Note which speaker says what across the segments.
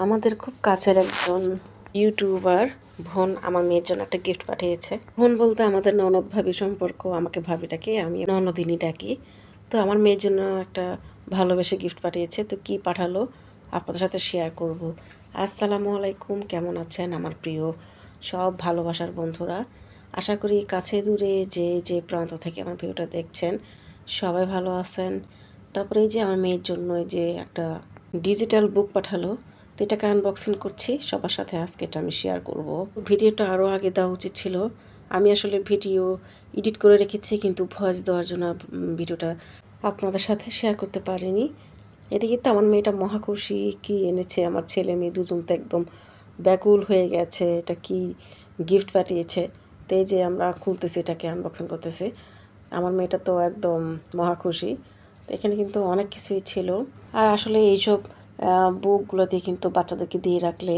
Speaker 1: আমাদের খুব কাছের একজন ইউটিউবার বোন আমার মেয়ের জন্য একটা গিফট পাঠিয়েছে। বোন বলতে আমাদের ননদ ভাবি সম্পর্ক, আমাকে ভাবি ডাকি, আমি ননদিনী ডাকি। তো আমার মেয়ের জন্য একটা ভালোবেসে গিফট পাঠিয়েছে। তো কি পাঠালো আপনাদের সাথে শেয়ার করব। আসসালামু আলাইকুম, কেমন আছেন আমার প্রিয় সব ভালোবাসার বন্ধুরা? আশা করি কাছে দূরে যে প্রান্ত থেকে আমার ভিডিওটা দেখছেন সবাই ভালো আছেন। তারপরে এই যে আমার মেয়ের জন্য যে একটা ডিজিটাল বুক পাঠালো, তো এটাকে আনবক্সিং করছি সবার সাথে। আজকে এটা আমি শেয়ার করব। ভিডিওটা আরও আগে দেওয়া উচিত ছিল। আমি আসলে ভিডিও এডিট করে রেখেছি, কিন্তু ভয়েস দেওয়ার জন্য ভিডিওটা আপনাদের সাথে শেয়ার করতে পারিনি। এদিকে তো আমার মেয়েটা মহা খুশি, কি এনেছে আমার ছেলে মেয়ে দুজন তো একদম ব্যাকুল হয়ে গেছে, এটা কি গিফট পাঠিয়েছে। তো এই যে আমরা খুলতেছি, এটাকে আনবক্সিং করতেছি। আমার মেয়েটা তো একদম মহা খুশি। তো এখানে কিন্তু অনেক কিছুই ছিল। আর আসলে এইসব বুকগুলো দিয়ে কিন্তু বাচ্চাদেরকে দিয়ে রাখলে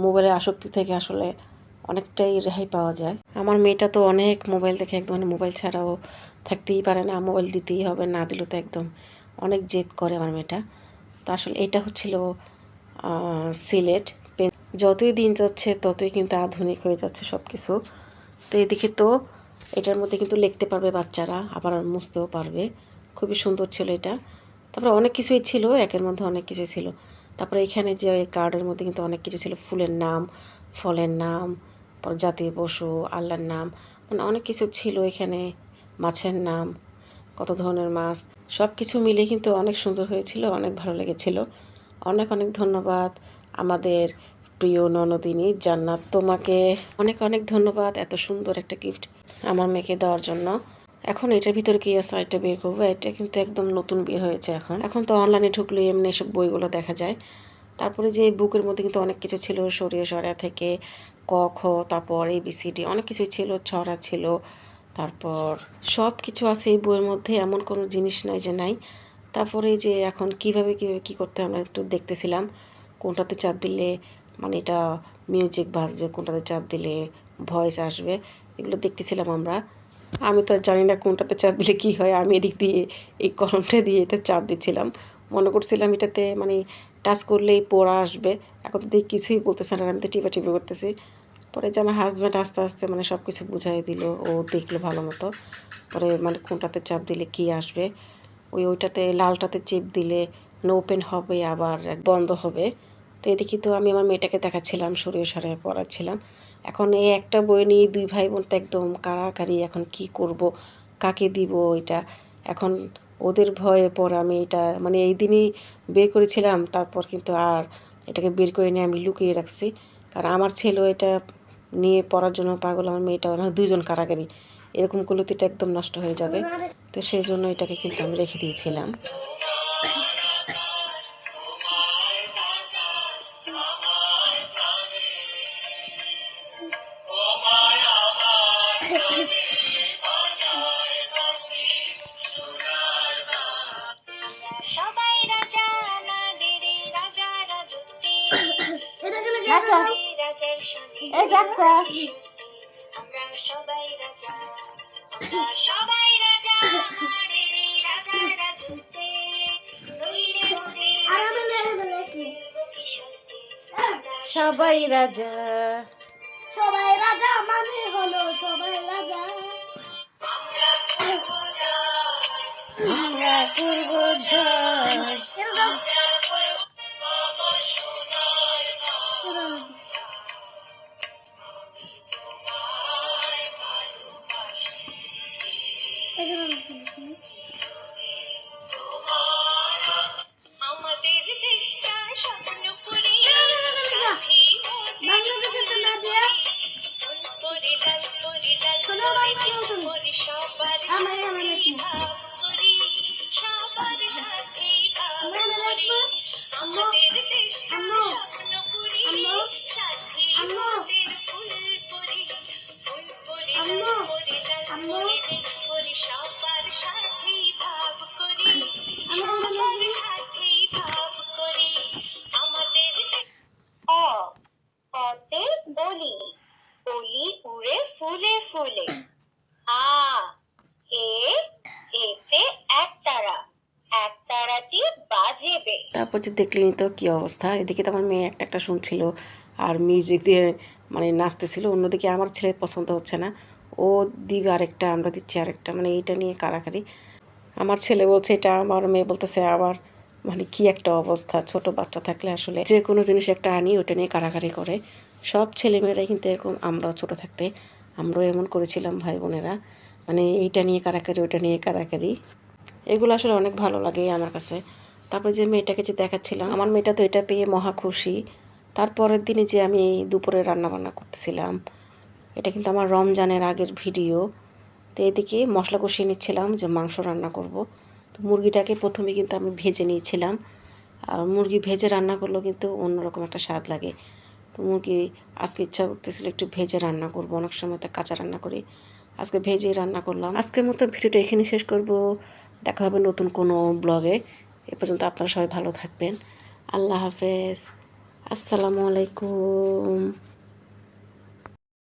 Speaker 1: মোবাইলের আসক্তি থেকে আসলে অনেকটাই রেহাই পাওয়া যায়। আমার মেয়েটা তো অনেক মোবাইল দেখে, একদম মোবাইল ছাড়াও থাকতেই পারে না, মোবাইল দিতেই হবে, না দিলেও তো একদম অনেক জেদ করে আমার মেয়েটা। তো আসলে এটা হচ্ছিল সিলেট পেন। যতই দিন যাচ্ছে ততই কিন্তু আধুনিক হয়ে যাচ্ছে সব কিছু। তো এদিকে তো এটার মধ্যে কিন্তু লিখতে পারবে বাচ্চারা, আবার মুছতেও পারবে। খুবই সুন্দর ছিল এটা। তারপরে অনেক কিছুই ছিল, একের মধ্যে অনেক কিছুই ছিল। তারপরে এখানে যে কার্ডের মধ্যে কিন্তু অনেক কিছু ছিল, ফুলের নাম, ফলের নাম, জাতীয় পশু, আল্লাহর নাম, মানে অনেক কিছু ছিল এখানে। মাছের নাম, কত ধরনের মাছ, সব কিছু মিলে কিন্তু অনেক সুন্দর হয়েছিল, অনেক ভালো লেগেছিল। অনেক অনেক ধন্যবাদ আমাদের প্রিয় ননদিনী জান্নাত, তোমাকে অনেক অনেক ধন্যবাদ এত সুন্দর একটা গিফট আমার মেয়েকে দেওয়ার জন্য। এখন এটার ভিতরে কি আছে এটা বের করবো। এটা কিন্তু একদম নতুন বের হয়েছে। এখন তো অনলাইনে ঢুকলে এমনি এসব বইগুলো দেখা যায়। তারপরে যে বুকের মধ্যে কিন্তু অনেক কিছু ছিল, সরিয়ে সরা থেকে ক খ, তারপর ABCD অনেক কিছুই ছিল, ছড়া ছিল। তারপর সব কিছু আছে এই বইয়ের মধ্যে, এমন কোনো জিনিস নাই যে নাই। তারপরে যে এখন কিভাবে কী করতে আমরা একটু দেখতেছিলাম। কোনটাতে চাপ দিলে মানে এটা মিউজিক বাজবে, কোনটাতে চাপ দিলে ভয়েস আসবে, এগুলো দেখতেছিলাম আমরা। আমি তো জানি না কোনটাতে চাপ দিলে কী হয়। আমি এদিক দিয়ে এই কলমটা দিয়ে এটা চাপ দিচ্ছিলাম, মনে করছিলাম এটাতে মানে টাচ করলেই পড়া আসবে। এখন তো দেখি কিছুই বলতেছে না, আমি তো টিপে করতেছি। পরে যে আমার হাজব্যান্ড আস্তে আস্তে মানে সব কিছু বুঝাই দিল, ও দেখলো ভালো মতো। পরে মানে কোনটাতে চাপ দিলে কী আসবে, ওইটাতে লালটাতে চেপ দিলে মানে ওপেন হবে, আবার বন্ধ হবে। তো এদিকে তো আমি আমার মেয়েটাকে দেখাচ্ছিলাম, সরিয়ে সরিয়ে পড়াচ্ছিলাম। এখন এই একটা বই নিয়ে দুই ভাই বোন তো একদম কাড়াকাড়ি, এখন কি করব, কাকে দিব এটা। এখন ওদের ভয়ে পরে আমি এটা মানে এই দিনই বের করেছিলাম, তারপর কিন্তু আর এটাকে বের করে নিয়ে আমি লুকিয়ে রাখছি। কারণ আমার ছেলেও এটা নিয়ে পড়ার জন্য পাগল, আমার মেয়েটাও, আমার দুইজন কারাগারি। এরকম করলে তো এটা একদম নষ্ট হয়ে যাবে। তো সেই জন্য এটাকে কিন্তু আমি রেখে দিয়েছিলাম। সবাই রাজা,
Speaker 2: সবাই রাজা মানে হলো সবাই রাজা,
Speaker 1: আমরা করব জয়।
Speaker 2: আমাদের দেশটা স্বপ্ন করি বাংলাদেশের তো না দিয়া করি লাল করি সবার সাথে ভাব করি, সবার সাথে ভাব করি। আমাদের দেশটা স্বপ্ন করি সাথী মোদের ফুল করি, ফুল করি লাল করি সবার সাথে ভাব করি, সবার সাথে ভাব করি। আমাদের অতে বলি, বলি উড়ে ফুলে ফুলে। এতে একতারা, একতারাটি বাজেবে।
Speaker 1: তারপর যে দেখলেনি তো কী অবস্থা, এদিকে তো আমার মেয়ে একটা একটা শুনছিল আর মিউজিক দিয়ে মানে নাচতেছিল, অন্যদিকে আমার ছেলের পছন্দ হচ্ছে না, ও দিবে আরেকটা, আমরা দিচ্ছি আরেকটা, মানে এইটা নিয়ে কাড়াকাড়ি। আমার ছেলে বলছে এটা, আমার মেয়ে বলতেছে আবার, মানে কি একটা অবস্থা। ছোট বাচ্চা থাকলে আসলে যে কোনো জিনিস একটা আনি ওটা নিয়ে কাড়াকাড়ি করে। সব ছেলেমেয়েরাই কিন্তু এরকম, আমরাও ছোট থাকতে আমরাও এমন করেছিলাম ভাই বোনেরা, মানে এইটা নিয়ে কাড়াকাড়ি ওটা নিয়ে কাড়াকাড়ি। এগুলো আসলে অনেক ভালো লাগে আমার কাছে। তারপরে যে মেয়েটাকে যে দেখাচ্ছিলাম, আমার মেয়েটা তো এটা পেয়ে মহা খুশি। তারপরের দিনে যে আমি দুপুরে রান্নাবান্না করতেছিলাম, এটা কিন্তু আমার রমজানের আগের ভিডিও। তো এদিকে মশলা কষিয়ে নিচ্ছিলাম যে মাংস রান্না করব। তো মুরগিটাকে প্রথমে কিন্তু আমি ভেজে নিয়েছিলাম, আর মুরগি ভেজে রান্না করলেও কিন্তু অন্যরকম একটা স্বাদ লাগে। তো মুরগি আজকে ইচ্ছা করতেছিল একটু ভেজে রান্না করব, অনেক সময় তো কাঁচা রান্না করি, আজকে ভেজেই রান্না করলাম। আজকের মতো ভিডিওটা এখানে শেষ করব, দেখা হবে নতুন কোনো ব্লগে। এ পর্যন্ত আপনারা সবাই ভালো থাকবেন। আল্লাহ হাফেজ, আসসালামু আলাইকুম।